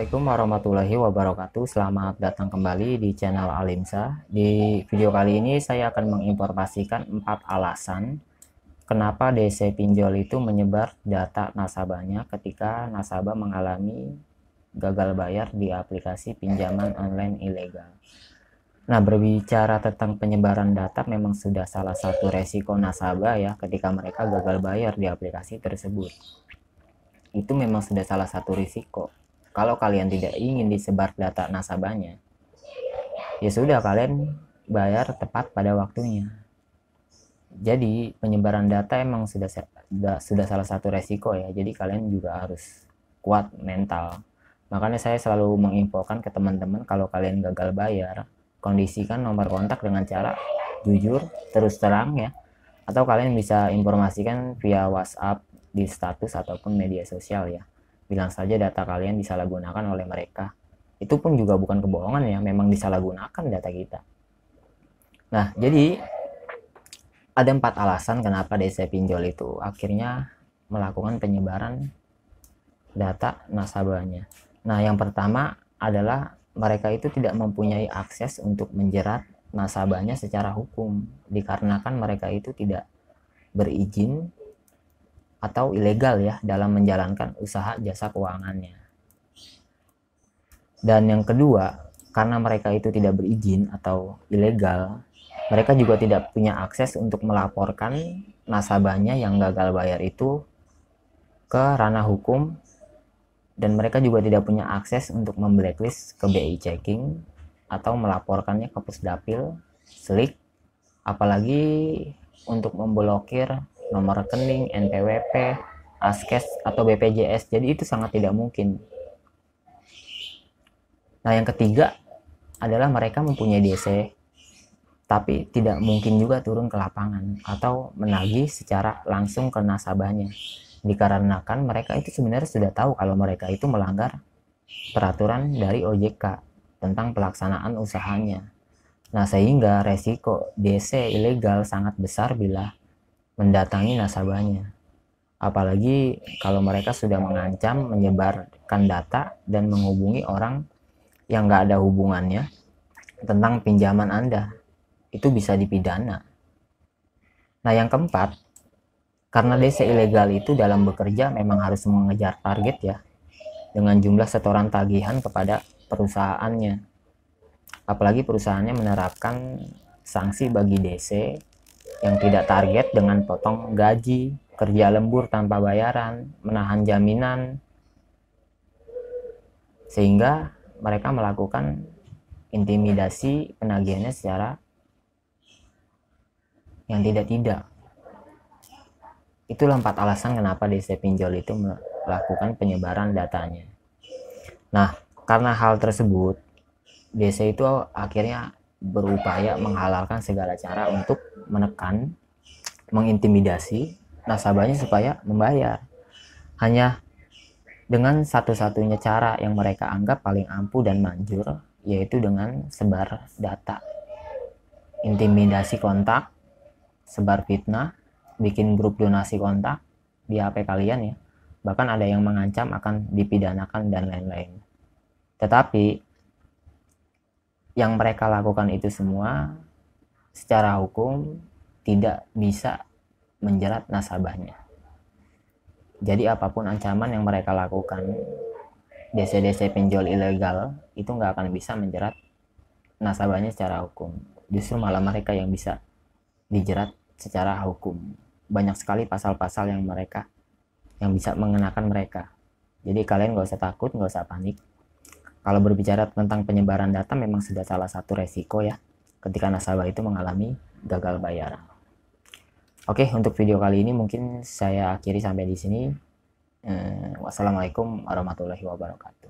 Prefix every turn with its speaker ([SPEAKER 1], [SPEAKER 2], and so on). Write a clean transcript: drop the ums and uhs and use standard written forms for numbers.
[SPEAKER 1] Assalamualaikum warahmatullahi wabarakatuh. Selamat datang kembali di channel Alimsa. Di video kali ini saya akan menginformasikan 4 alasan kenapa DC pinjol itu menyebar data nasabahnya ketika nasabah mengalami gagal bayar di aplikasi pinjaman online ilegal. Nah, berbicara tentang penyebaran data memang sudah salah satu resiko nasabah ya ketika mereka gagal bayar di aplikasi tersebut. Itu memang sudah salah satu risiko. Kalau kalian tidak ingin disebar data nasabahnya, ya sudah, kalian bayar tepat pada waktunya. Jadi penyebaran data emang sudah salah satu resiko ya. Jadi kalian juga harus kuat mental. Makanya saya selalu menginfokan ke teman-teman, kalau kalian gagal bayar, kondisikan nomor kontak dengan cara jujur, terus terang ya. Atau kalian bisa informasikan via WhatsApp di status ataupun media sosial ya. Bilang saja data kalian disalahgunakan oleh mereka. Itu pun juga bukan kebohongan ya, memang disalahgunakan data kita. Nah, jadi ada 4 alasan kenapa DC pinjol itu akhirnya melakukan penyebaran data nasabahnya. Nah, yang pertama adalah mereka itu tidak mempunyai akses untuk menjerat nasabahnya secara hukum, dikarenakan mereka itu tidak berizin atau ilegal ya dalam menjalankan usaha jasa keuangannya. Dan yang kedua, karena mereka itu tidak berizin atau ilegal, mereka juga tidak punya akses untuk melaporkan nasabahnya yang gagal bayar itu ke ranah hukum, dan mereka juga tidak punya akses untuk memblacklist ke BI Checking atau melaporkannya ke Pusdapil, SLIK, apalagi untuk memblokir nomor rekening, NPWP, ASKES, atau BPJS. Jadi itu sangat tidak mungkin. Nah, yang ketiga adalah mereka mempunyai DC, tapi tidak mungkin juga turun ke lapangan atau menagih secara langsung ke nasabahnya, dikarenakan mereka itu sebenarnya sudah tahu kalau mereka itu melanggar peraturan dari OJK tentang pelaksanaan usahanya. Nah, sehingga resiko DC ilegal sangat besar bila mendatangi nasabahnya. Apalagi kalau mereka sudah mengancam menyebarkan data dan menghubungi orang yang nggak ada hubungannya tentang pinjaman Anda. Itu bisa dipidana. Nah, yang keempat, karena DC ilegal itu dalam bekerja memang harus mengejar target ya, dengan jumlah setoran tagihan kepada perusahaannya. Apalagi perusahaannya menerapkan sanksi bagi DC yang tidak target dengan potong gaji, kerja lembur tanpa bayaran, menahan jaminan, sehingga mereka melakukan intimidasi penagihannya secara yang tidak-tidak. Itulah 4 alasan kenapa DC pinjol itu melakukan penyebaran datanya. Nah, karena hal tersebut, DC itu akhirnya berupaya menghalalkan segala cara untuk menekan, mengintimidasi nasabahnya supaya membayar. Hanya dengan satu-satunya cara yang mereka anggap paling ampuh dan manjur, yaitu dengan sebar data, intimidasi kontak, sebar fitnah, bikin grup donasi kontak di HP kalian ya. Bahkan ada yang mengancam akan dipidanakan dan lain-lain. Tetapi yang mereka lakukan itu semua secara hukum tidak bisa menjerat nasabahnya. Jadi apapun ancaman yang mereka lakukan, DC-DC pinjol ilegal itu nggak akan bisa menjerat nasabahnya secara hukum. Justru malah mereka yang bisa dijerat secara hukum. Banyak sekali pasal-pasal yang bisa mengenakan mereka. Jadi kalian nggak usah takut, nggak usah panik. Kalau berbicara tentang penyebaran data memang sudah salah satu resiko ya ketika nasabah itu mengalami gagal bayar. Oke, untuk video kali ini mungkin saya akhiri sampai di sini. Wassalamualaikum warahmatullahi wabarakatuh.